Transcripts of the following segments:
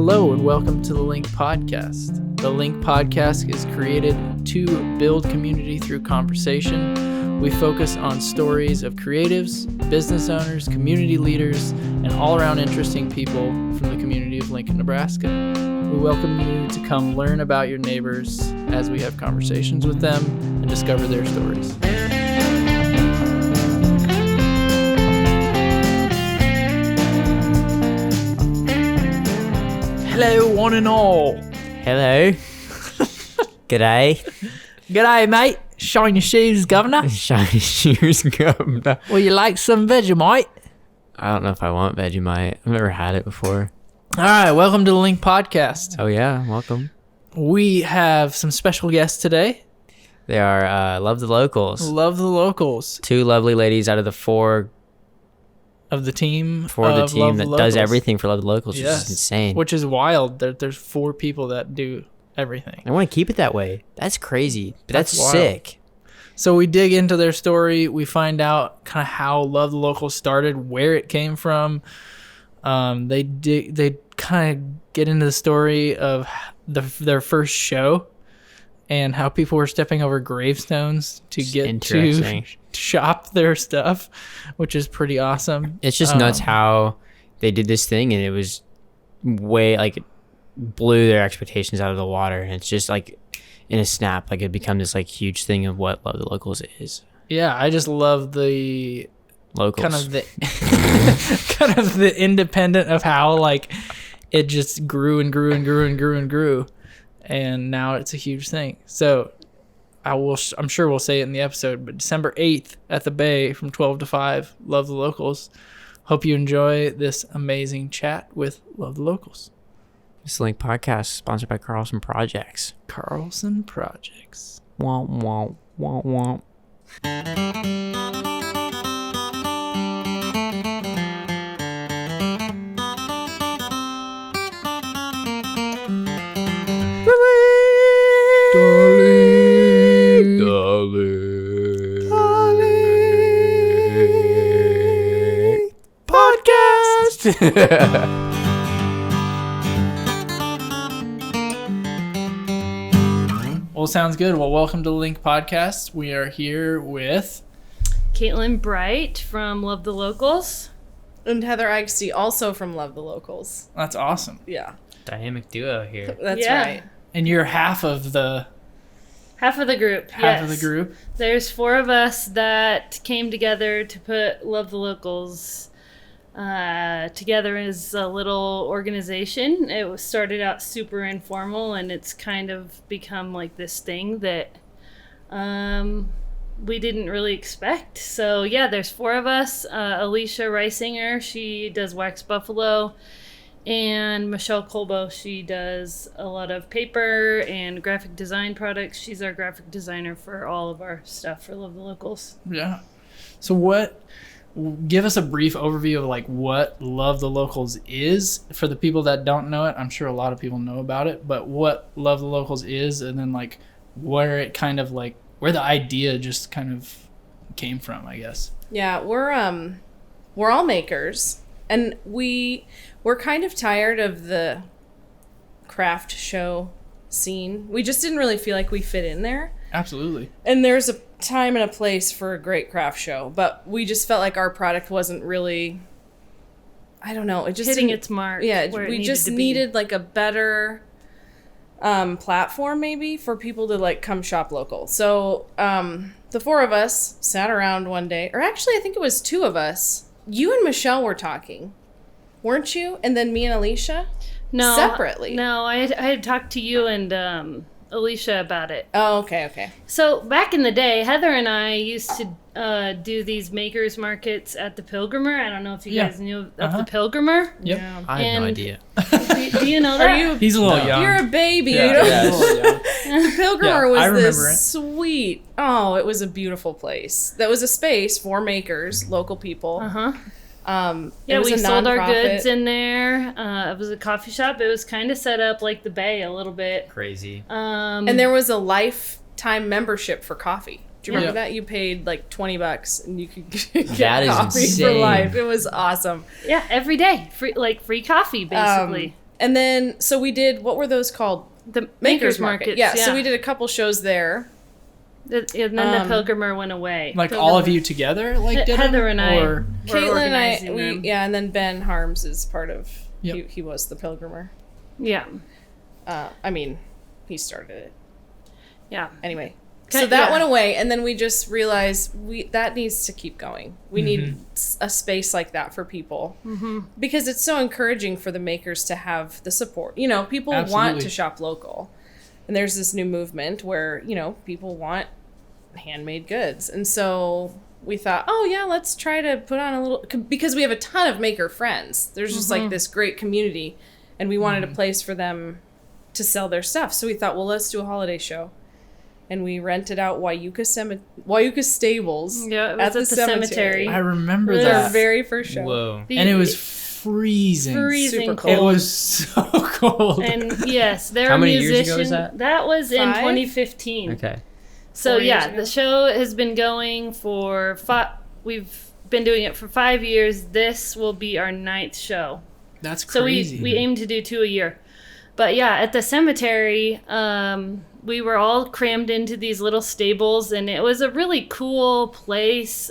Hello and welcome to the Link Podcast. The Link Podcast is created to build community through conversation. We focus on stories of creatives, business owners, community leaders, and all-around interesting people from the community of Lincoln, Nebraska. We welcome you to come learn about your neighbors as we have conversations with them and discover their stories. Hello, one and all. Hello. G'day. G'day, mate. Shine your shoes, governor. Shiny shoes, governor. Well, you like some Vegemite? I don't know if I want Vegemite. I've never had it before. All right, welcome to the Link Podcast. Oh, yeah. Welcome. We have some special guests today. They are Love the Locals. Love the Locals. Two lovely ladies out of the four Of the team. that does everything for Love the Locals, which is insane. Which is wild. There's 4 people that do everything. I want to keep it that way. That's crazy. But that's wild. sick. So we dig into their story. We find out kind of how Love the Locals started, where it came from. They kind of get into the story of their first show and how people were stepping over gravestones to get to shop their stuff, which is pretty awesome. It's just nuts how they did this thing, and it was way, like, blew their expectations out of the water. And it's just like in a snap, like, it become this like huge thing of what Love the Locals is. Yeah, I just love the locals, kind of the independent of how like it just grew and grew and grew and grew and grew, and now it's a huge thing. So I'm sure we'll say it in the episode, but December 8th at the Bay from 12 to 5, Love the Locals. Hope you enjoy this amazing chat with Love the Locals. This Link Podcast is sponsored by Carlson Projects. Carlson Projects. Womp, womp, womp, womp. Darling. Podcast. Well, sounds good. Well, welcome to the Link Podcast. We are here with Caitlin Bright from Love the Locals. And Heather Eichste, also from Love the Locals. That's awesome. Yeah. Dynamic duo here. That's right. And you're half of the group. Half of the group. There's 4 of us that came together to put Love the Locals together as a little organization. It was started out super informal, and it's kind of become like this thing that we didn't really expect. So yeah, there's 4 of us. Alicia Reisinger, she does Wax Buffalo, and Michelle Colbo, she does a lot of paper and graphic design products. She's our graphic designer for all of our stuff for Love the Locals. Yeah. So give us a brief overview of like what Love the Locals is for the people that don't know it. I'm sure a lot of people know about it, but what Love the Locals is, and then like where it kind of like where the idea just kind of came from, I guess. Yeah, we're all makers, and we're kind of tired of the craft show scene. We just didn't really feel like we fit in there. Absolutely. And there's a time and a place for a great craft show, but we just felt like our product wasn't really, I don't know, it just hitting its mark. Yeah, we just needed like a better platform maybe for people to like come shop local. So the 4 of us sat around one day, or actually I think it was 2 of us. You and Michelle were talking, weren't you? And then me and Alicia? No, separately. No, I had talked to you and Alicia about it. Oh, okay. So back in the day, Heather and I used to do these makers markets at the Pilgrimer. I don't know if you guys knew of the Pilgrimer. Yep. Yeah. I have no idea. Do you know that? He's a little young. You're a baby. Yeah, You know? yeah, he's a little young. The Pilgrimer I was remember this sweet. Oh, it was a beautiful place. That was a space for makers, local people. Uh-huh. It was we a sold our nonprofit. goods in there. It was a coffee shop. It was kind of set up like the Bay a little bit. Crazy. And there was a lifetime membership for coffee. Do you remember that? You paid like $20 and you could get coffee for life. It was awesome. Yeah, every day. Free coffee, basically. And then, so we did, what were those called? The Makers Markets. Yeah, so we did a couple shows there. And then the Pilgrimer went away. Like all of you together, like did Heather them? and I. Or Caitlin and I, them. and then Ben Harms is part of, Yep. he was the Pilgrimer. Yeah. I mean, he started it. Yeah. Anyway, Okay, so that yeah. went away, and then we just realized that needs to keep going. We need a space like that for people because it's so encouraging for the makers to have the support. You know, people want Absolutely. to shop local, and there's this new movement where people want handmade goods, and so we thought, oh yeah, let's try to put on a little, because we have a ton of maker friends. There's just like this great community, and we wanted a place for them to sell their stuff. So we thought, well, let's do a holiday show. And we rented out Wayuka Stables Yeah, it was at the cemetery. I remember It was that. our very first show. Whoa. And it was freezing. freezing super cold. It was so cold. And yes, there How were many years musicians. ago was that? was in 5? 2015. Okay. So 4 years yeah, ago. the show has been going for we've been doing it for 5 years. This will be our 9th show. That's So crazy. we aim to do 2 a year. But yeah, at the cemetery, we were all crammed into these little stables, and it was a really cool place.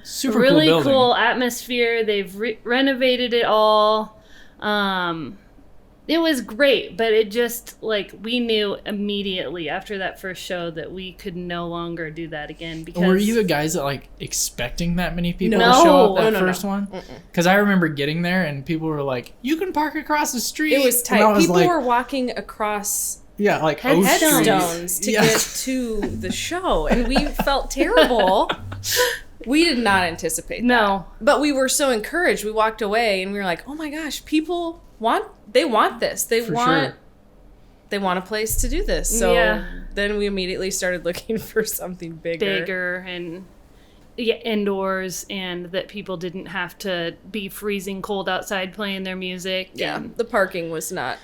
Super Really cool building. cool atmosphere. They've renovated it all. It was great, but it just, like, we knew immediately after that first show that we could no longer do that again. Because Were you the guys that like expecting that many people No. to show up that No. first one? Because I remember getting there and people were like, "You can park across the street." It was And I tight. was People like, were walking across yeah, like Headstones. headstones to Yeah. get to the show, and we felt terrible. We did not anticipate that. No. But we were so encouraged. We walked away and we were like, "Oh my gosh, people want this. They For want sure. they want a place to do this." So Yeah. then we immediately started looking for something bigger and indoors, and that people didn't have to be freezing cold outside playing their music. Yeah, and- the parking was not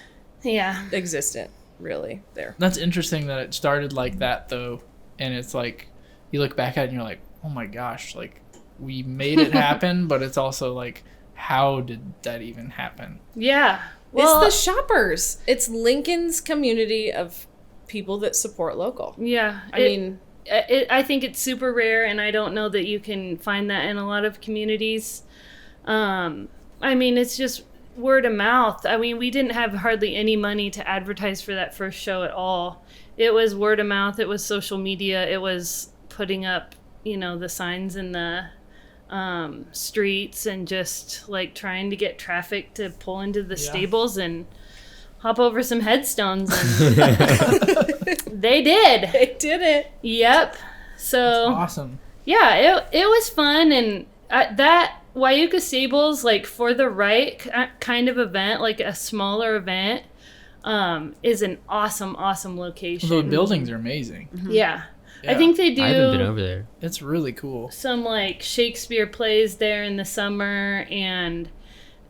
yeah. existent really there. That's interesting that it started like that though, and it's like you look back at it and you're like, "Oh my gosh, like we made it happen," but it's also like, how did that even happen? Yeah. Well, It's the shoppers. It's Lincoln's community of people that support local. yeah. I mean, I think it's super rare, and I don't know that you can find that in a lot of communities. I mean, it's just word of mouth. I mean, we didn't have hardly any money to advertise for that first show at all. It was word of mouth. It was social media. It was putting up, the signs in the streets, and just like trying to get traffic to pull into the stables and hop over some headstones. And they did. they did it. Yep. So Awesome. yeah, it was fun, and that Wayuka Stables, like for the right kind of event, like a smaller event, is an awesome location. The buildings are amazing. Yeah. Yeah. I think they do I haven't been over there. It's really cool. some like Shakespeare plays there in the summer, and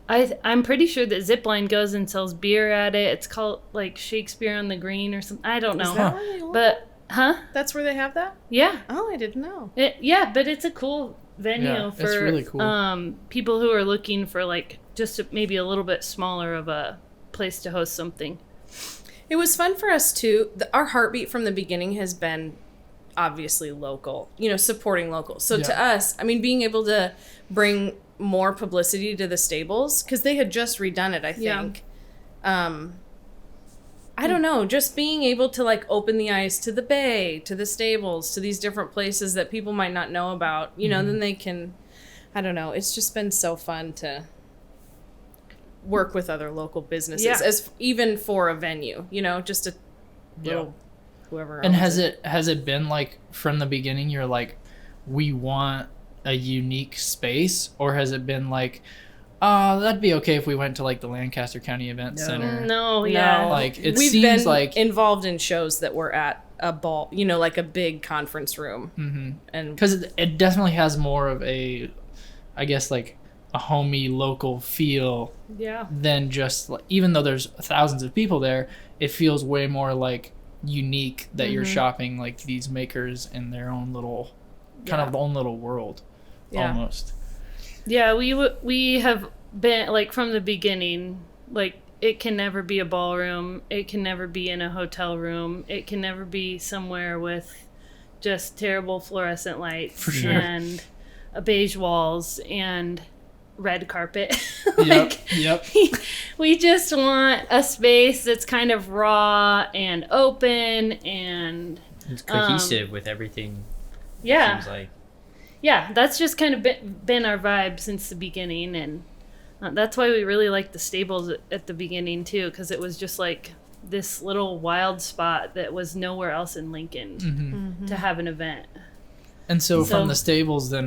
I'm pretty sure that Zipline goes and sells beer at it. It's called like Shakespeare on the Green or something. I don't know. Is that where they hold But That's where they have that? yeah. Oh, I didn't know. Yeah, but it's a cool venue Yeah, for it's really cool. People who are looking for like just maybe a little bit smaller of a place to host something. It was fun for us too. Our heartbeat from the beginning has been obviously local, supporting local. So to Yeah. us, I mean, being able to bring more publicity to the stables, because they had just redone it, I Yeah. think. I don't know, just being able to like open the eyes to the bay, to the stables, to these different places that people might not know about, then they can, I don't know, it's just been so fun to work with other local businesses, Yeah. as even for a venue, just a little whoever And owns has it been like from the beginning you're like, we want a unique space, or has it been like, that'd be okay if we went to like the Lancaster County Event Center? No, No. yeah. Like it We've seems been like involved in shows that were at a ball, like a big conference room, and because it definitely has more of a, I guess, like a homey local feel Yeah. than just like, even though there's thousands of people there, it feels way more like unique that you're shopping like these makers in their own little kind of own little world. Yeah. Almost. Yeah, we have been like from the beginning, like it can never be a ballroom. It can never be in a hotel room. It can never be somewhere with just terrible fluorescent lights For sure. and beige walls and red carpet. Yep. We just want a space that's kind of raw and open and It's cohesive with everything. yeah. Seems like. Yeah, that's just kind of been our vibe since the beginning, and that's why we really liked the stables at the beginning too, because it was just like this little wild spot that was nowhere else in Lincoln to have an event. And so from the stables, then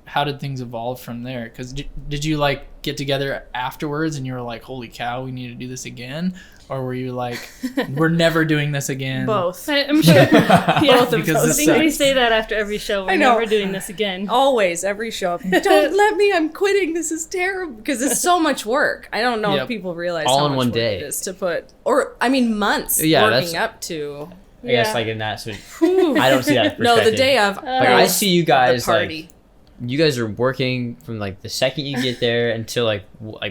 how did things evolve from there? Because did you like get together afterwards and you were like, holy cow, we need to do this again? Or were you like, we're never doing this again? Both. I'm sure. Yeah, Both of Because those. this I think we sucks. say that after every show. We're I know. never doing this again. Always, every show. Don't let me. I'm quitting. This is terrible because it's so much work. I don't know Yep. if people realize All how in much one work day. it is to put, or I mean, months Yeah, working that's- up to. I guess like in that sort of, I don't see that No, the perspective. day of. Like I see you guys the party. like you guys are working from like the second you get there until like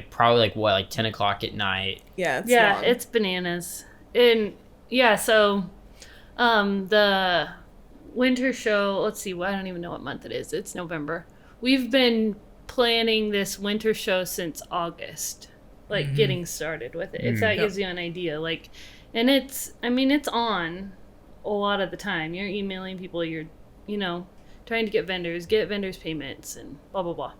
probably like 10 o'clock at night. Yeah, it's Yeah, long. it's bananas. And yeah, so the winter show, let's see, I don't even know what month it is. It's November. We've been planning this winter show since August, like getting started with it. If that gives you an idea. Like, and it's on a lot of the time. You're emailing people, you're, trying to get vendors payments and blah, blah, blah.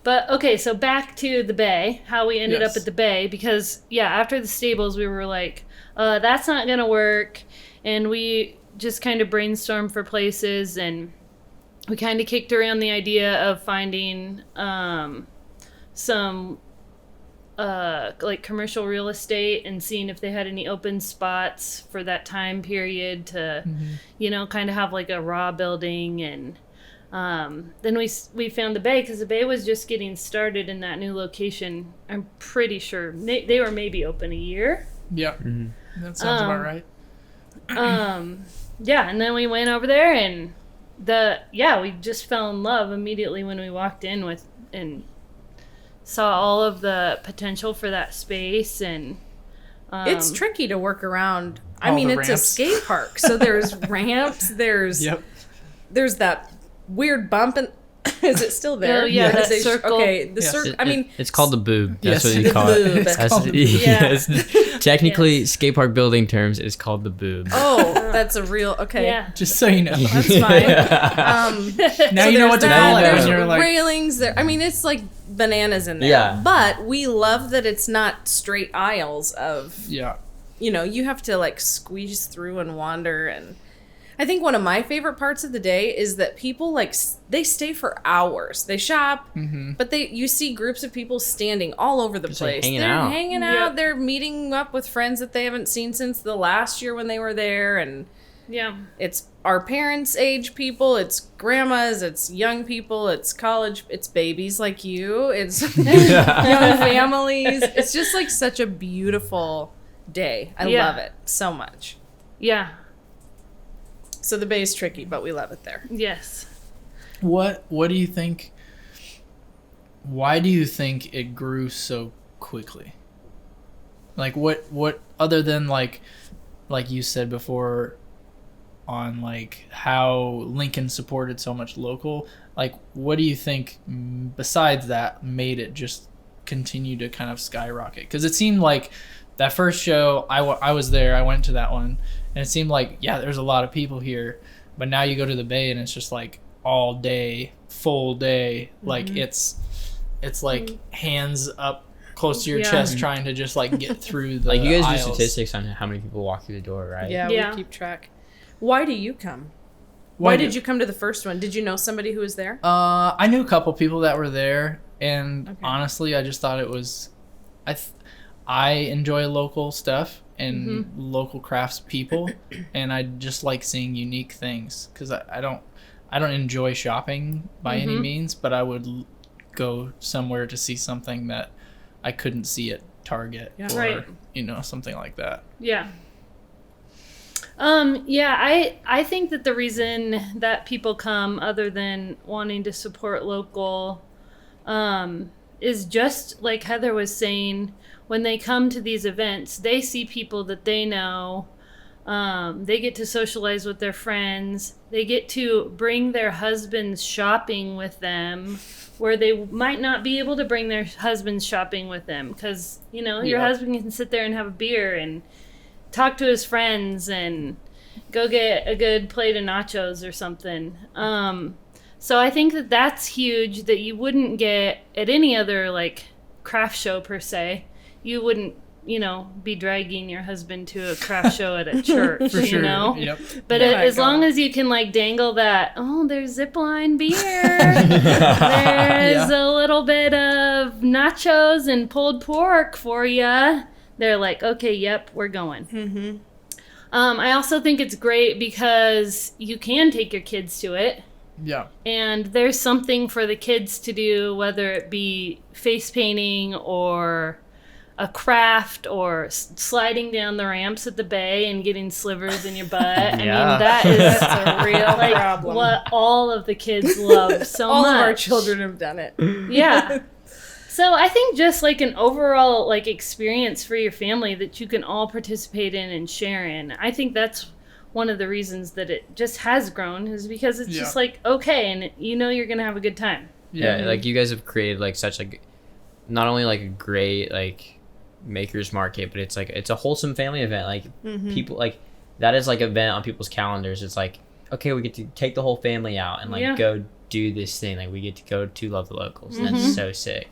But okay, so back to the Bay, how we ended Yes. up at the Bay, because after the stables, we were like, that's not going to work. And we just kind of brainstormed for places, and we kind of kicked around the idea of finding some like commercial real estate and seeing if they had any open spots for that time period to, kind of have like a raw building. And then we found the Bay, because the Bay was just getting started in that new location. I'm pretty sure they were maybe open a year. Yep. That sounds about right. And then we went over there, and we just fell in love immediately when we walked in with and saw all of the potential for that space. And It's tricky to work around. I All mean, the it's ramps. a skate park, so there's ramps. There's that weird bump, and is it still there? Oh, yeah, Because that circle. Okay, the Yes. circle. I mean, it's called the boob. That's Yes. what you call The it. boob. It's That's- called the boob. yes. Technically, skate park building terms is called the boob. oh, that's a real. Okay, Yeah. Just so you know. that's fine. Now So you know what there's to call it There's when you're like, railings there. I mean, it's like bananas in there. Yeah. But we love that it's not straight aisles of, yeah. you have to like squeeze through and wander. And I think one of my favorite parts of the day is that people they stay for hours. They shop, but you see groups of people standing all over the Just, like, place. hanging They're out. hanging out. Yep. They're meeting up with friends that they haven't seen since the last year when they were there. And Yeah. it's our parents' age people, it's grandmas, it's young people, it's college, it's babies like you, it's young families. It's just like such a beautiful day. I Yeah. love it so much. Yeah. So the Bay is tricky, but we love it there. Yes. What do you think? Why do you think it grew so quickly? Like what other than like you said before on like how Lincoln supported so much local, like what do you think besides that made it just continue to kind of skyrocket? Because it seemed like that first show I was there, I went to that one, and it seemed like there's a lot of people here, but now you go to the Bay and it's just like all day, full day, like it's like hands up close to your Yeah. chest trying to just like get through the Like you guys aisles. do statistics on how many people walk through the door, right? Yeah, Yeah. we keep track. Why do you come? Why did you come to the first one? Did you know somebody who was there? I knew a couple people that were there, and Okay. honestly, I just thought it was. I enjoy local stuff and local crafts people, and I just like seeing unique things because I don't enjoy shopping by any means, but I would go somewhere to see something that I couldn't see at Target or Right. Something like that. Yeah. I think that the reason that people come, other than wanting to support local, is just like Heather was saying, when they come to these events, they see people that they know. They get to socialize with their friends. They get to bring their husbands shopping with them, where they might not be able to bring their husbands shopping with them because, you know, your husband can sit there and have a beer and talk to his friends and go get a good plate of nachos or something. So I think that that's huge that you wouldn't get at any other, like, craft show per se. You wouldn't, you know, be dragging your husband to a craft show at a church, For sure. you know? Yep. But as long as you can, like, dangle that, oh, there's zipline beer. There's a little bit of nachos and pulled pork for you. They're like, okay, yep, we're going. Mm-hmm. I also think it's great because you can take your kids to it. Yeah. And there's something for the kids to do, whether it be face painting or a craft or sliding down the ramps at the bay and getting slivers in your butt. I mean, that's a real problem. What all of the kids love so all much. All of our children have done it. Yeah. So I think just like an overall like experience for your family that you can all participate in and share in. I think that's one of the reasons that it just has grown is because it's just like, okay, and you know you're going to have a good time. Yeah, like you guys have created like such like, not only like a great like makers market, but it's like, it's a wholesome family event. Like people like, that is like an event on people's calendars. It's like, okay, we get to take the whole family out and like go do this thing. Like we get to go to Love the Locals. And that's so sick.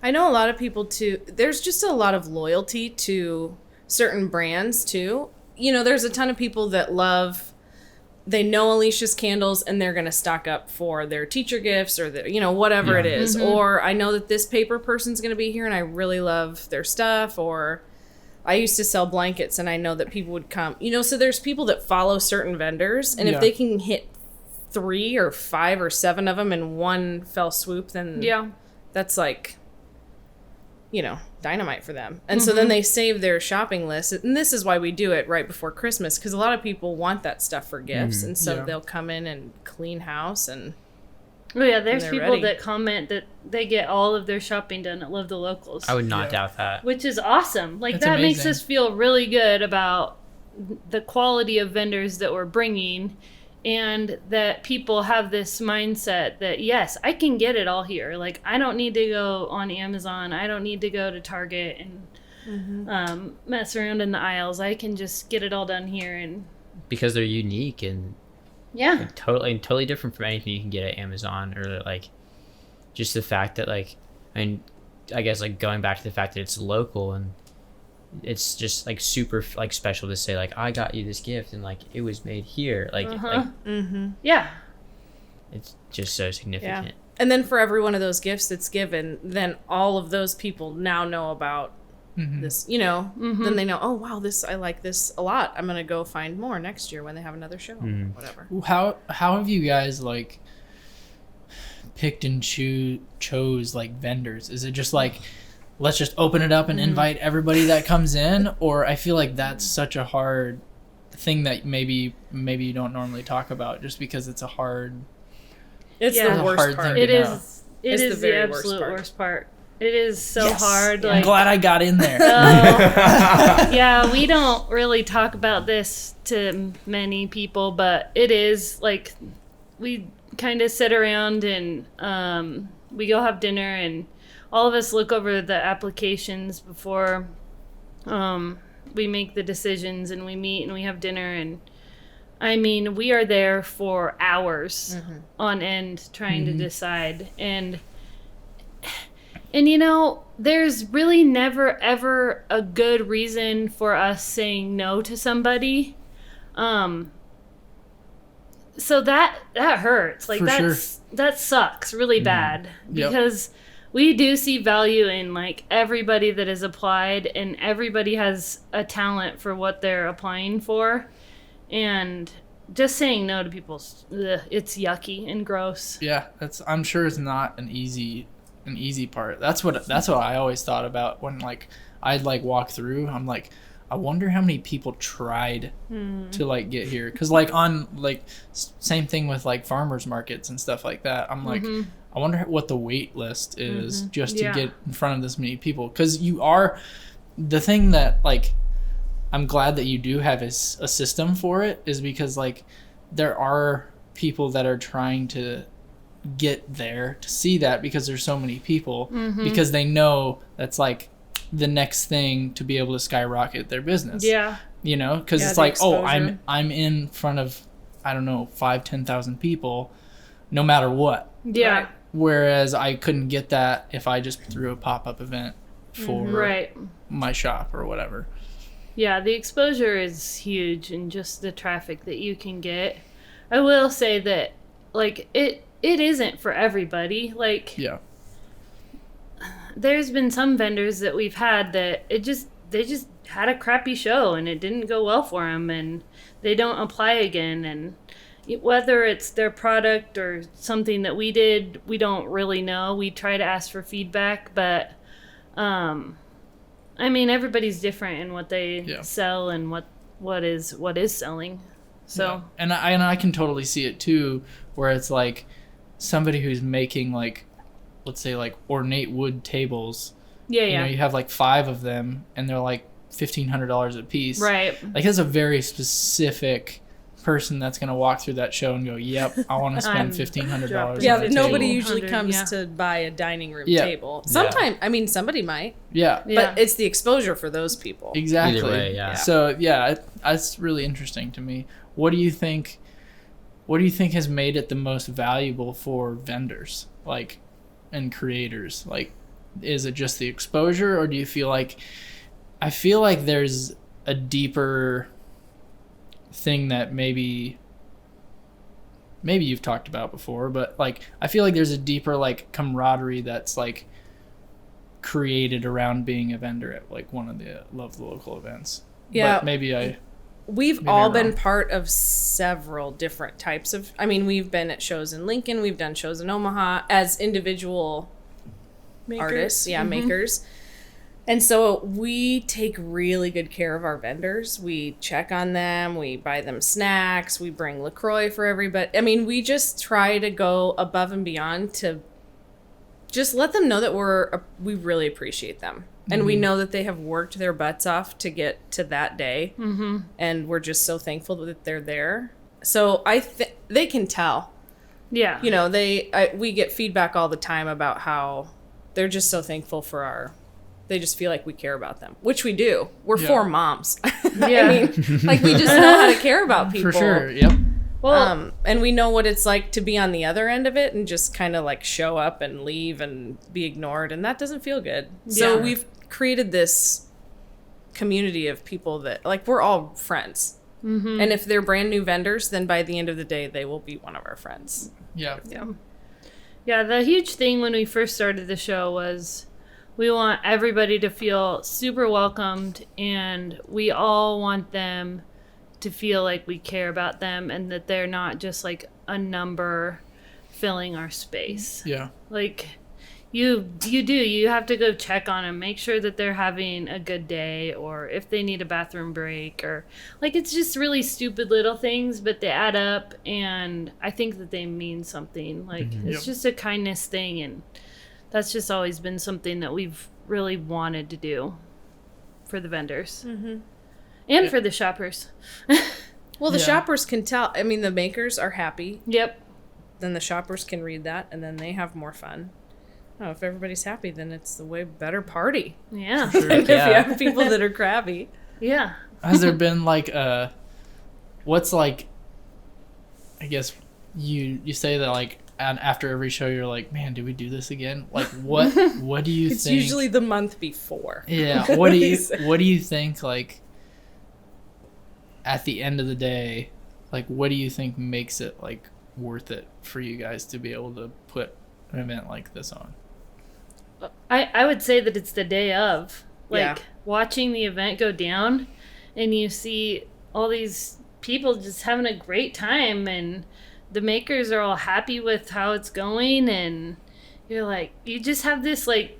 I know a lot of people too, there's just a lot of loyalty to certain brands too. You know, there's a ton of people that they know Alicia's candles and they're going to stock up for their teacher gifts or the, you know, whatever it is. Or I know that this paper person's going to be here and I really love their stuff. Or I used to sell blankets and I know that people would come, you know, so there's people that follow certain vendors and if they can hit 3 or 5 or 7 of them in one fell swoop, then that's like, you know, dynamite for them. And so then they save their shopping list. And this is why we do it right before Christmas, because a lot of people want that stuff for gifts. And so they'll come in and clean house. And there's people that comment that they get all of their shopping done at Love the Locals. I would not doubt that. Which is awesome. Like, That's that amazing. makes us feel really good about the quality of vendors that we're bringing. And that people have this mindset that, yes, I can get it all here. Like, I don't need to go on Amazon. I don't need to go to Target and mess around in the aisles. I can just get it all done here. And because they're unique and like, totally different from anything you can get at Amazon, or like just the fact that like, I mean, I guess like going back to the fact that it's local and it's just like super like special to say like, I got you this gift and like it was made here, like it's just so significant. And then for every one of those gifts that's given, then all of those people now know about this, you know, then they know, oh wow, I like this a lot, I'm gonna go find more next year when they have another show or whatever. How have you guys like picked and chose like vendors? Is it just like, let's just open it up and invite everybody that comes in? Or I feel like that's such a hard thing that maybe you don't normally talk about, just because it's a hard. It's the worst part. It is the absolute worst part. It is so hard. I'm glad I got in there. Yeah, we don't really talk about this to many people, but it is like, we kind of sit around and we go have dinner and all of us look over the applications before we make the decisions, and we meet and we have dinner. And I mean, we are there for hours on end trying to decide. And you know, there's really never ever a good reason for us saying no to somebody. So that hurts. Like, that sucks really bad because we do see value in like everybody that has applied, and everybody has a talent for what they're applying for. And just saying no to people, it's yucky and gross. Yeah, I'm sure it's not an easy part. That's what I always thought about when like I'd like walk through. I'm like, I wonder how many people tried to like get here, because like on like same thing with like farmers markets and stuff like that. I'm like, I wonder what the wait list is just to get in front of this many people, because you are the thing that like I'm glad that you do have a system for it, is because like there are people that are trying to get there to see that, because there's so many people, because they know that's like the next thing to be able to skyrocket their business. Yeah. You know, because it's like, exposure. I'm in front of, I don't know, 5,000-10,000 people no matter what. Yeah. Right. Whereas I couldn't get that if I just threw a pop-up event for my shop or whatever. Yeah, the exposure is huge, and just the traffic that you can get. I will say that like it isn't for everybody. Like, yeah, there's been some vendors that we've had that they just had a crappy show and it didn't go well for them, and they don't apply again. And whether it's their product or something that we did, we don't really know. We try to ask for feedback, but I mean, everybody's different in what they sell and what is selling. So and I can totally see it too, where it's like somebody who's making like, let's say like ornate wood tables. You know, you have like 5 of them and they're like $1,500 a piece. Right. Like that's a very specific person that's going to walk through that show and go, yep, I want to spend $1,500. Yeah, on a nobody table. usually comes to buy a dining room table. Sometimes, I mean, somebody might. Yeah. But it's the exposure for those people. Exactly. Either way, yeah. So that's really interesting to me. What do you think has made it the most valuable for vendors, like, and creators? Like, is it just the exposure, or do you feel like, I feel like there's a deeper thing that maybe you've talked about before, but like I feel like there's a deeper like camaraderie that's like created around being a vendor at like one of the Love the Local events. Yeah, but we've all been part of several different types of, I mean, we've been at shows in Lincoln, we've done shows in Omaha as individual artists, makers. And so we take really good care of our vendors. We check on them. We buy them snacks. We bring LaCroix for everybody. I mean, we just try to go above and beyond to just let them know that we really appreciate them. And we know that they have worked their butts off to get to that day. Mm-hmm. And we're just so thankful that they're there. So they can tell. Yeah. You know, we get feedback all the time about how they're just so thankful for they just feel like we care about them, which we do. We're 4 moms. I mean, like, we just know how to care about people. For sure, yep. Well, and we know what it's like to be on the other end of it and just kind of like show up and leave and be ignored, and that doesn't feel good. So we've created this community of people that, like, we're all friends. Mm-hmm. And if they're brand new vendors, then by the end of the day, they will be one of our friends. Yeah. Yeah, the huge thing when we first started the show was we want everybody to feel super welcomed, and we all want them to feel like we care about them and that they're not just like a number filling our space. Yeah. Like you have to go check on them, make sure that they're having a good day, or if they need a bathroom break, or like, it's just really stupid little things, but they add up, and I think that they mean something. Like it's just a kindness thing, and that's just always been something that we've really wanted to do for the vendors and for the shoppers. Well, the shoppers can tell. I mean, the makers are happy. Yep. Then the shoppers can read that, and then they have more fun. Oh, if everybody's happy, then it's the way better party. Yeah. Sure. If you have people that are crabby. Yeah. Has there been like what's like, I guess you say that like, and after every show you're like, man, do we do this again? Like, what do you think? It's usually the month before. Yeah. What do you think, like, at the end of the day, like, what do you think makes it like worth it for you guys to be able to put an event like this on? I would say that it's the day of, like, watching the event go down, and you see all these people just having a great time, and the makers are all happy with how it's going, and you're like, you just have this like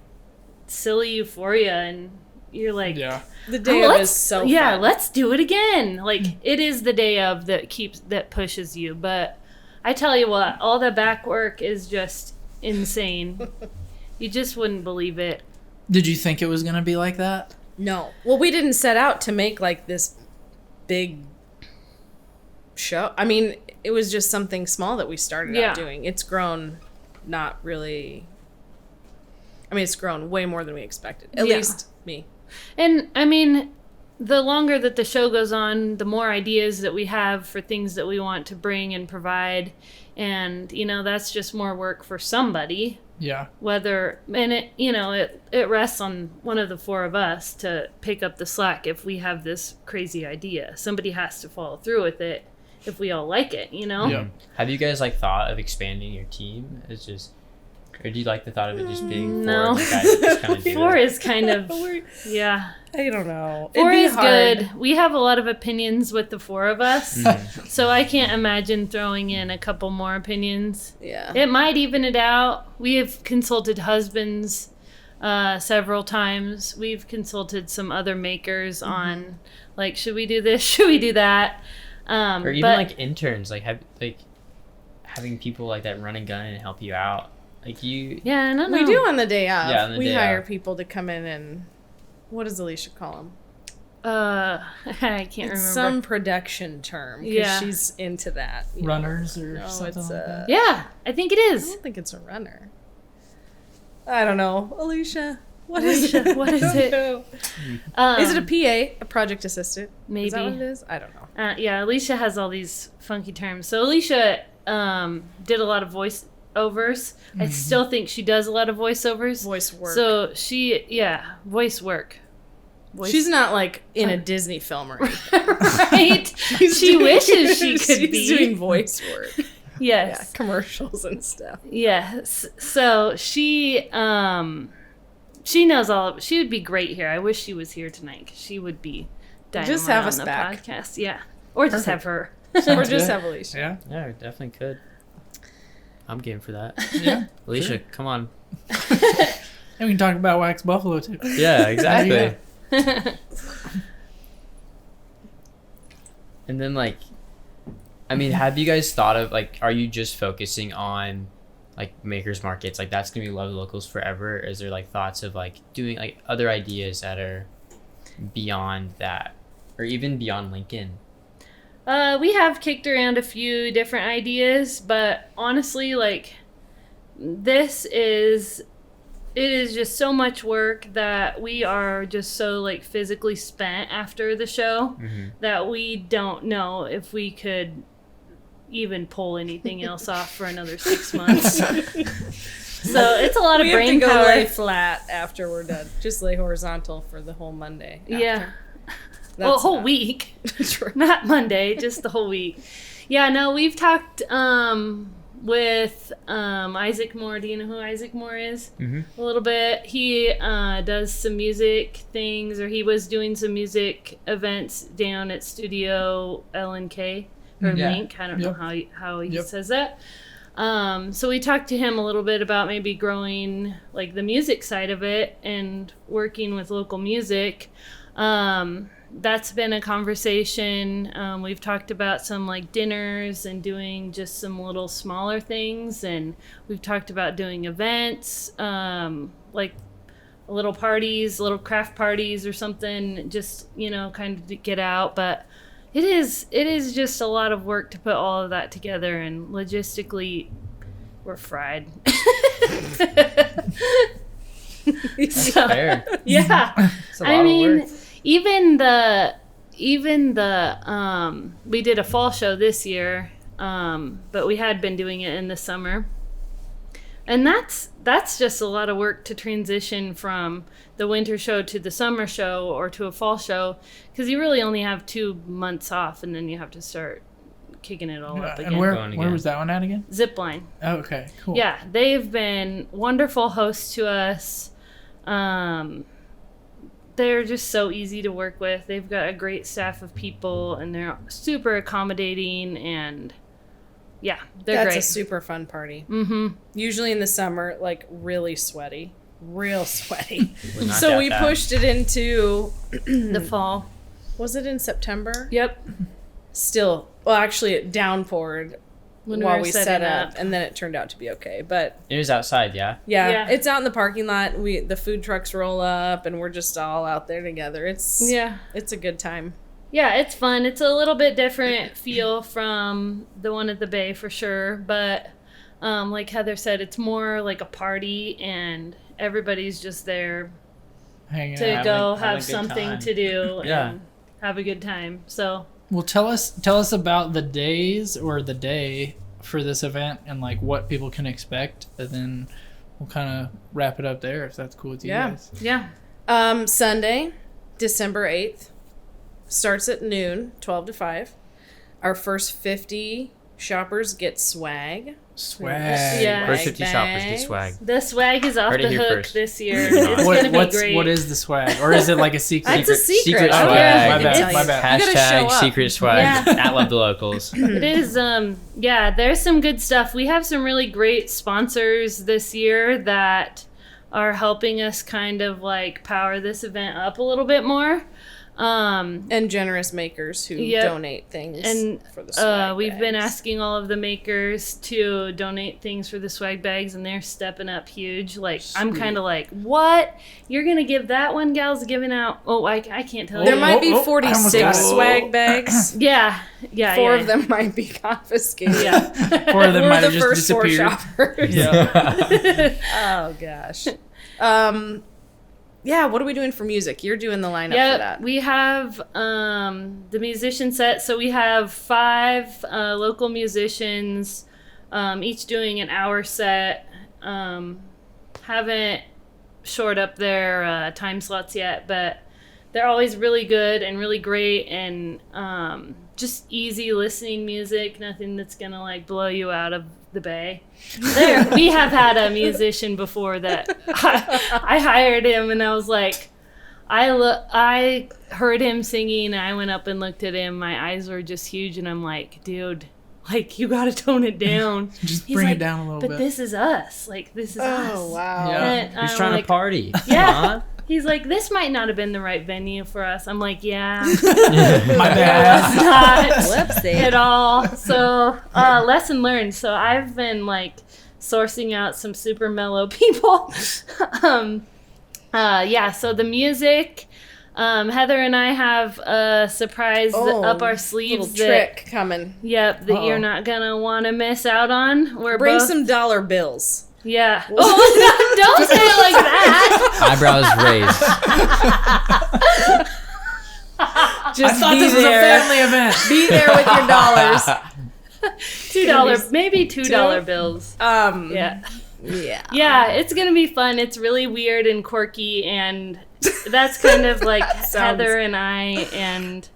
silly euphoria, and you're like, Yeah. The day of is so fun. let's do it again. Like it is the day of that pushes you. But I tell you what, all the back work is just insane. You just wouldn't believe it. Did you think it was gonna be like that? No. Well, we didn't set out to make like this big show. I mean, it was just something small that we started out doing. It's grown not really. I mean, it's grown way more than we expected. At least me. And I mean, the longer that the show goes on, the more ideas that we have for things that we want to bring and provide. And, you know, that's just more work for somebody. Yeah. It rests on one of the four of us to pick up the slack if we have this crazy idea. Somebody has to follow through with it if we all like it, you know? Yeah. Have you guys like thought of expanding your team? It's just, or do you like the thought of it just being No. four? Guys that just kind of do Four it? is kind of, yeah. I don't know. Four It'd be is hard. good. We have a lot of opinions with the four of us, so I can't imagine throwing in a couple more opinions. Yeah. It might even it out. We have consulted husbands several times. We've consulted some other makers on, like, should we do this? Should we do that? Or even like interns, like having people like that run and gun and help you out. Like you. Yeah, I don't know. We do on the day of. Yeah, on the we day hire of. people to come in and what does Alicia call them? I can't remember. Some production term. 'Cause Yeah. she's into that. you know. Runners or No, something it's like that. Yeah, I think it I is. don't think it's a runner. I don't know. Alicia. What Alicia, is it? what is I don't it? know. Is it a PA? A project assistant? Maybe. Is that what it is? I don't know. Yeah, Alicia has all these funky terms. So Alicia did a lot of voiceovers. I still think she does a lot of voiceovers. Voice work. So voice work. She's not like in a Disney film or anything. Right? She wishes she could She's be. doing voice work. Yeah, Yes. commercials and stuff. Yes. So she knows all of. She would be great here. I wish she was here tonight because she would be dynamite Just have on us the back. podcast. Yeah, or just have her. Or just have Alicia. Yeah. Yeah, we definitely could. I'm game for that. Yeah. Alicia, come on. And we can talk about Wax Buffalo too. Yeah, exactly. Yeah. And then like, I mean, have you guys thought of like, are you just focusing on like makers markets? Like that's gonna be Love the Locals forever? Or is there like thoughts of like doing like other ideas that are beyond that, or even beyond Lincoln? We have kicked around a few different ideas, but honestly, like, it is just so much work that we are just so, like, physically spent after the show that we don't know if we could even pull anything else off for another 6 months. So it's a lot of We have brain to go power. lay flat after we're done. Just lay horizontal for the whole Monday. after. Yeah. That's Well, a whole enough. week. True. Not Monday, just the whole week. Yeah, no, we've talked with Isaac Moore. Do you know who Isaac Moore is? Mm-hmm. A little bit. He does some music things, or he was doing some music events down at Studio LNK or Yeah. Link. I don't know how he Yep. says that. So we talked to him a little bit about maybe growing like the music side of it and working with local music. That's been a conversation. We've talked about some like dinners and doing just some little smaller things, and we've talked about doing events, like little parties, little craft parties or something, just, you know, kind of to get out. But it is just a lot of work to put all of that together, and logistically we're fried. So, Fair. yeah. It's a lot of work. Even the we did a fall show this year, but we had been doing it in the summer, and that's just a lot of work to transition from the winter show to the summer show or to a fall show, because you really only have 2 months off, and then you have to start kicking it all up again. And where Going where again. was that one at again? Zipline. Oh, okay, cool. Yeah, they've been wonderful hosts to us. They're just so easy to work with. They've got a great staff of people, and they're super accommodating, and yeah, they're That's great. a super fun party. Mm-hmm. Usually in the summer, like really sweaty. real sweaty. We're not So that we bad. pushed it into, The fall. was it in September? Yep. Still, well, actually, it downpoured When while were we setting set up, and then it turned out to be okay. But It was outside, yeah. yeah, Yeah. it's out in the parking lot. The food trucks roll up, and we're just all out there together. It's a good time. Yeah, it's fun. It's a little bit different feel from the one at the Bay for sure, but like Heather said, it's more like a party, and everybody's just there Hanging to out. go having a have good something time. to do Yeah. and have a good time. So Well, tell us about the days or the day for this event and like what people can expect, and then we'll kind of wrap it up there if that's cool with you Yeah. guys. yeah, Sunday, December 8th, starts at noon, 12 to 5. Our first 50 shoppers get swag. Swag. Yeah. First 50 shoppers get bags. swag. the swag is off Heard it the here hook first. this year. You're It's not. gonna be great. What is the swag, or is it like a secret? It's a secret. swag. Yeah, my bad. it's- My bad. You gotta show Hashtag up. secret swag Yeah. at Love the Locals. It is, yeah, there's some good stuff. We have some really great sponsors this year that are helping us kind of like power this event up a little bit more. And generous makers who Yep. donate things And for the swag we've been bags. asking all of the makers to donate things for the swag bags, and they're stepping up huge. Like, I'm Sweet. kind of like, what? You're going to give that one gal's giving out? Oh, I can't tell There you. might be I almost got 46 it. swag bags. Yeah. 4 of them might be confiscated. Yeah. 4 of them We're might the have just first 4 disappeared. shoppers. Yeah. Oh gosh. Yeah, what are we doing for music? You're doing the lineup for Yeah, that. we have the musician set. So we have 5 local musicians, each doing an hour set. Haven't shored up their time slots yet, but they're always really good and really great, and just easy listening music. Nothing that's gonna like blow you out of the bay. We have had a musician before that I hired him, and I was like, I heard him singing, and I went up and looked at him. My eyes were just huge, and I'm like, dude, like, you gotta tone it down. Just He's bring like, it down a little but bit. this is us. Like, this is us. Oh wow. Yeah. And Who's I'm trying like, to party? Yeah. Huh? He's like, this might not have been the right venue for us. I'm like, yeah. My bad. Not Whoopsie. at all. So, lesson learned. So I've been like sourcing out some super mellow people. Yeah. So the music, Heather and I have a surprise up our sleeves. Little trick coming. Yep, that you're not gonna want to miss out on. We're Bring both, some dollar bills. yeah. Oh, don't say it like that. Eyebrows raised. Just I thought be this was a there. family event. Be there with your dollars. $2, maybe $2 bills. Yeah. Yeah. Yeah, it's gonna be fun. It's really weird and quirky, and that's kind of like Heather and I, and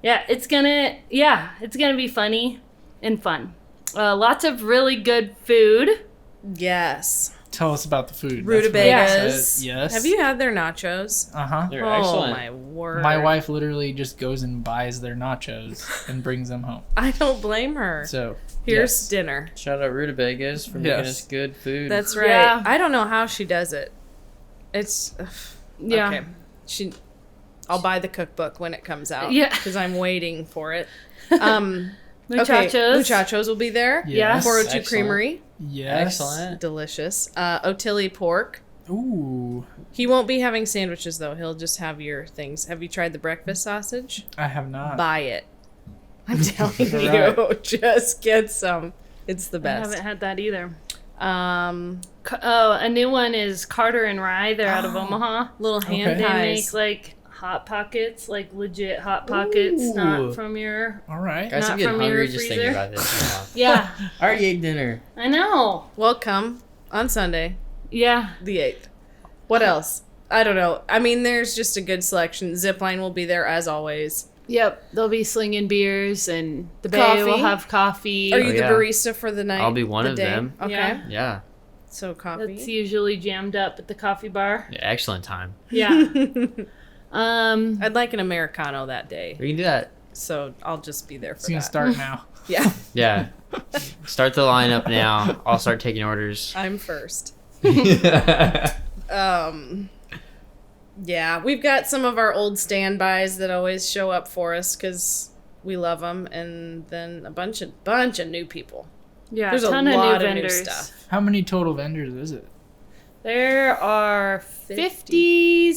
yeah, it's gonna be funny and fun. Lots of really good food. Yes. Tell us about the food. Rutabagas. Yes. Have you had their nachos? Uh-huh. They're Oh excellent. my word. My wife literally just goes and buys their nachos and brings them home. I don't blame her. So Here's yes. dinner. Shout out Rutabagas for making Yes. us good food. That's right. Yeah. I don't know how she does it. It's Yeah. okay. I'll buy the cookbook when it comes out. Yeah. Because I'm waiting for it. Muchachos. Okay. Muchachos will be there. Yeah. Yes. 402 Excellent. Creamery. Yes. Excellent. Delicious. Otilli pork. Ooh, He won't be having sandwiches though. He'll just have your things. Have you tried the breakfast sausage? I have not. Buy it. I'm telling Right. you, just get some. It's the I best. haven't had that either. Um, A new one is Carter and Rye. They're out of Omaha. little hand Okay. They pies. make like hot pockets, like legit hot pockets, Ooh. not from your. All right. Guys, Not I'm getting from your hungry just thinking freezer. about this. Yeah, I already ate dinner. I know. Welcome on Sunday, Yeah. the 8th. What else? I don't know. I mean, there's just a good selection. Zipline will be there as always. Yep, they'll be slinging beers, and the Bay Coffee? will have coffee. Are you the yeah. barista for the night? I'll be one the of day? them. Okay. Yeah. Yeah. So coffee. That's usually jammed up at the coffee bar. Yeah, excellent time. Yeah. Um. I'd like an Americano that day. We can do that. So I'll just be there for It's gonna that. start now. Yeah. Yeah. Start the lineup now. I'll start taking orders. I'm first. Yeah, we've got some of our old standbys that always show up for us because we love them, and then a bunch of new people. Yeah, There's a ton a lot of new of new vendors. stuff. How many total vendors is it? There are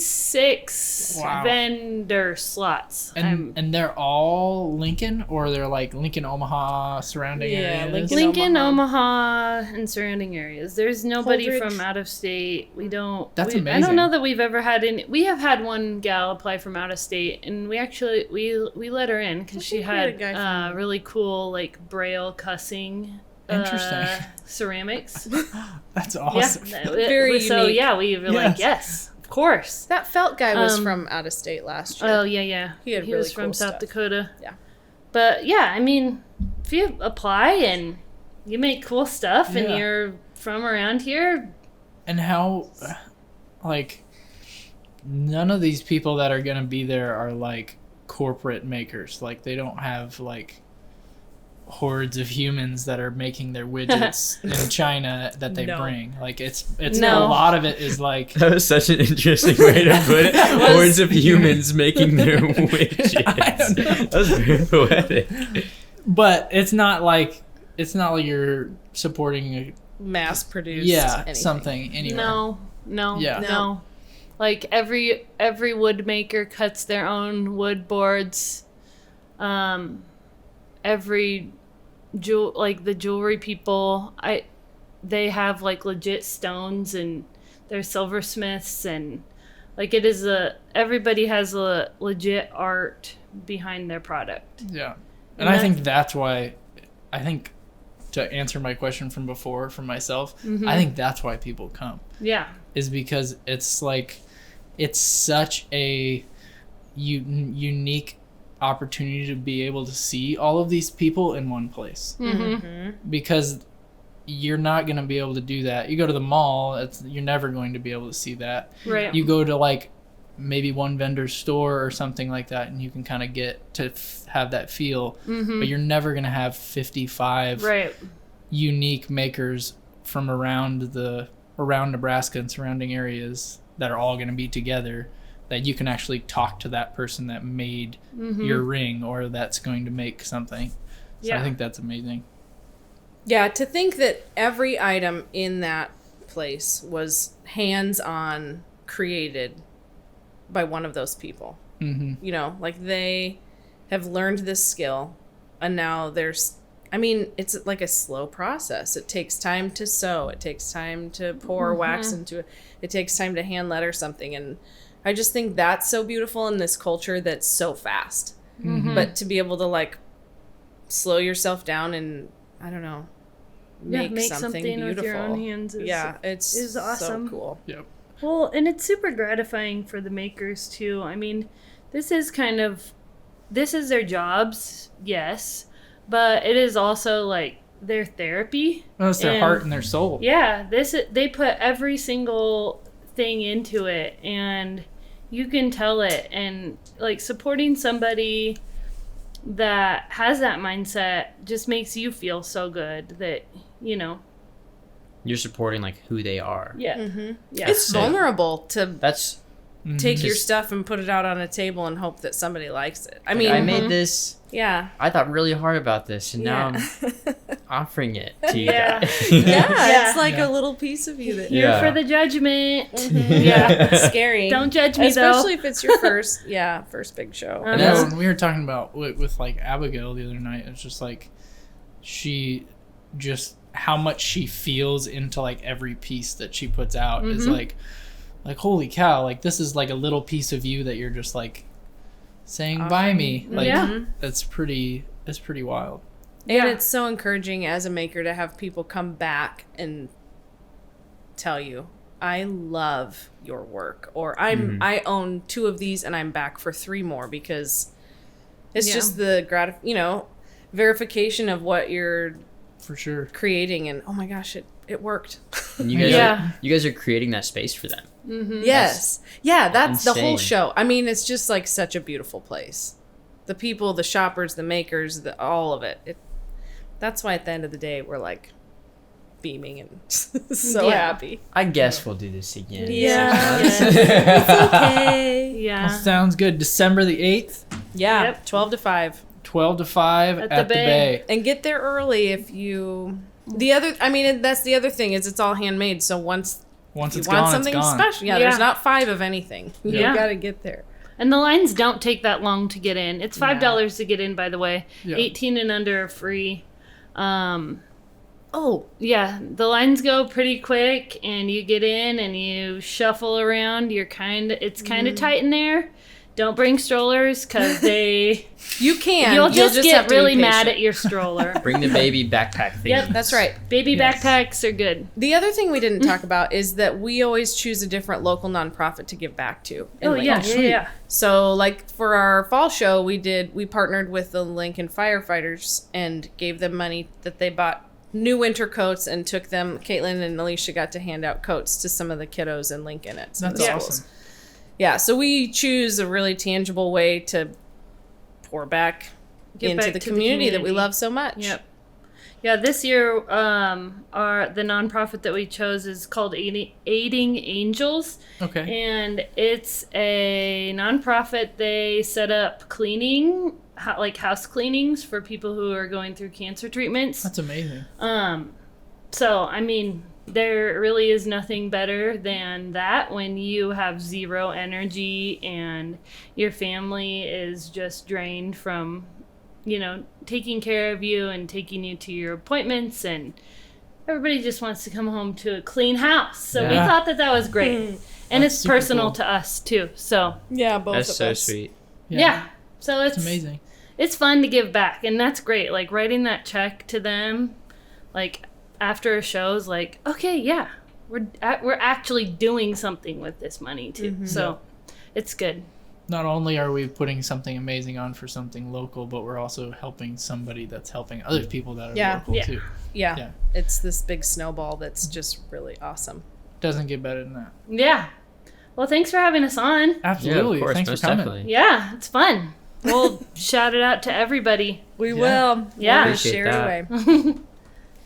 56 Wow. vendor slots. And they're all Lincoln, or they're like Lincoln, Omaha, surrounding Yeah, areas? Lincoln, Omaha. Omaha, and surrounding areas. There's nobody Holdridge. from out of state. We don't. That's I amazing. don't know that we've ever had any. We have had one gal apply from out of state, and we actually we let her in because she think we had a had guy from- really cool like braille cussing. Interesting. Ceramics. That's awesome. Yeah. Very So unique. yeah, we were like, yes, of course. That felt guy was Um, from out of state last year. Oh yeah. He had was really from cool South stuff. Dakota. Yeah. But yeah, I mean, if you apply and you make cool stuff and Yeah. you're from around here, And how, like, none of these people that are going to be there are, like, corporate makers. Like, they don't have, like, hordes of humans that are making their widgets in China that they No. bring. Like, it's No. a lot of it is, like... That was such an interesting way to put it. Hordes of humans making their widgets. I don't know. That was very poetic. But it's not like you're supporting a, Mass produced. anything. something anywhere. no. Yeah. Like every wood maker cuts their own wood boards. Every the jewelry people, they have like legit stones and they're silversmiths, and like everybody has a legit art behind their product. Yeah. And I think that's why, to answer my question from before from myself, I think that's why people come, Yeah. is because it's like, it's such a unique opportunity to be able to see all of these people in one place. Because you're not going to be able to do that. You go to the mall, you're never going to be able to see that. Right. You go to like maybe one vendor store or something like that, and you can kind of get to have that feel. But you're never going to have 55 Right. unique makers from around Nebraska and surrounding areas that are all going to be together, that you can actually talk to that person that made your ring or that's going to make something. So Yeah. I think that's amazing. Yeah, to think that every item in that place was hands-on created by one of those people. You know, like they have learned this skill, and now it's like a slow process. It takes time to sew. It takes time to pour wax into it. It takes time to hand letter something. And I just think that's so beautiful in this culture that's so fast. But to be able to like slow yourself down and, I don't know, make something beautiful. with your own hands is awesome. So cool. Yep. Well, and it's super gratifying for the makers too. I mean, this is their jobs, yes, but it is also like their therapy. Well, it's their heart and their soul. Yeah, they put every single thing into it, and you can tell it. And like supporting somebody that has that mindset just makes you feel so good that, you know. You're supporting like who they are. Yeah. Yeah. It's vulnerable to That's take your Just- stuff and put it out on a table and hope that somebody likes it. I mean, I made this. yeah. I thought really hard about this, and now I'm offering it to you Yeah. guys. Yeah, it's like Yeah. a little piece of you that Here Yeah. for the judgment. Yeah. scary. Don't judge me, Especially though. if it's your first big show. And Uh-huh. then when we were talking about with like Abigail the other night, it's just like she just how much she feels into like every piece that she puts out is like holy cow, like this is like a little piece of you that you're just like saying buy me. Like Yeah. that's pretty wild. And Yeah. it's so encouraging as a maker to have people come back and tell you, I love your work, or I own 2 of these and I'm back for 3 more, because it's Yeah. just the verification of what you're For sure. creating, and oh my gosh, it worked. And you guys, Yeah. you guys are creating that space for them. Yes. Yeah, that's the whole insane. show. I mean, it's just like such a beautiful place. The people, the shoppers, the makers, all of it. That's why at the end of the day, we're like, beaming and so Yeah. happy. I guess we'll do this again. Yeah. in 6 months. It's okay. Yeah. Well, sounds good. December the 8th, Yeah, Yep. 12 to 5. 12 to 5 At at the the Bay. Bay. And get there early if you... that's the other thing is it's all handmade. So once Once you it's want gone, something it's gone. special, Yeah. there's not 5 of anything. Yeah. You got to get there. And the lines don't take that long to get in. It's $5 to get in, by the way. Yeah. 18 and under are free. Oh, Yeah, the lines go pretty quick, and you get in and you shuffle around. It's kind of tight in there. Don't bring strollers because you can. you'll just have get to be really mad patient. at your stroller. Bring the baby backpack thing. Yep. That's right. Baby Yes. backpacks are good. The other thing we didn't talk about is that we always choose a different local nonprofit to give back to. in Oh yeah, Lincoln. yeah. So, like for our fall show, we partnered with the Lincoln firefighters and gave them money that they bought new winter coats and took them. Caitlin and Alicia got to hand out coats to some of the kiddos in Lincoln at some of That's the awesome. schools. Yeah, so we choose a really tangible way to pour back Give into back the to the community that we community. love so much. Yep. Yeah, this year, the nonprofit that we chose is called Aiding Angels, Okay. and it's a nonprofit. They set up cleaning, like house cleanings for people who are going through cancer treatments. That's amazing. So, I mean, there really is nothing better than that when you have zero energy and your family is just drained from, taking care of you and taking you to your appointments, and everybody just wants to come home to a clean house. So we Yeah. thought that was great. And That's it's super personal cool. to us too. So, Yeah, both That's of so us. sweet. yeah. So It's amazing. it's fun to give back, and that's great. Like writing that check to them, like after a show is like, okay, yeah, we're actually doing something with this money too. So it's good. Not only are we putting something amazing on for something local, but we're also helping somebody that's helping other people that are Yeah. local Yeah. too. Yeah. Yeah. It's this big snowball that's just really awesome. Doesn't get better than that. Yeah. Well, thanks for having us on. Absolutely. Yeah, of course, Thanks most for coming. definitely. Yeah, it's fun. We'll shout it out to everybody. We Yeah. will. Yeah. We'll Appreciate share it that. away.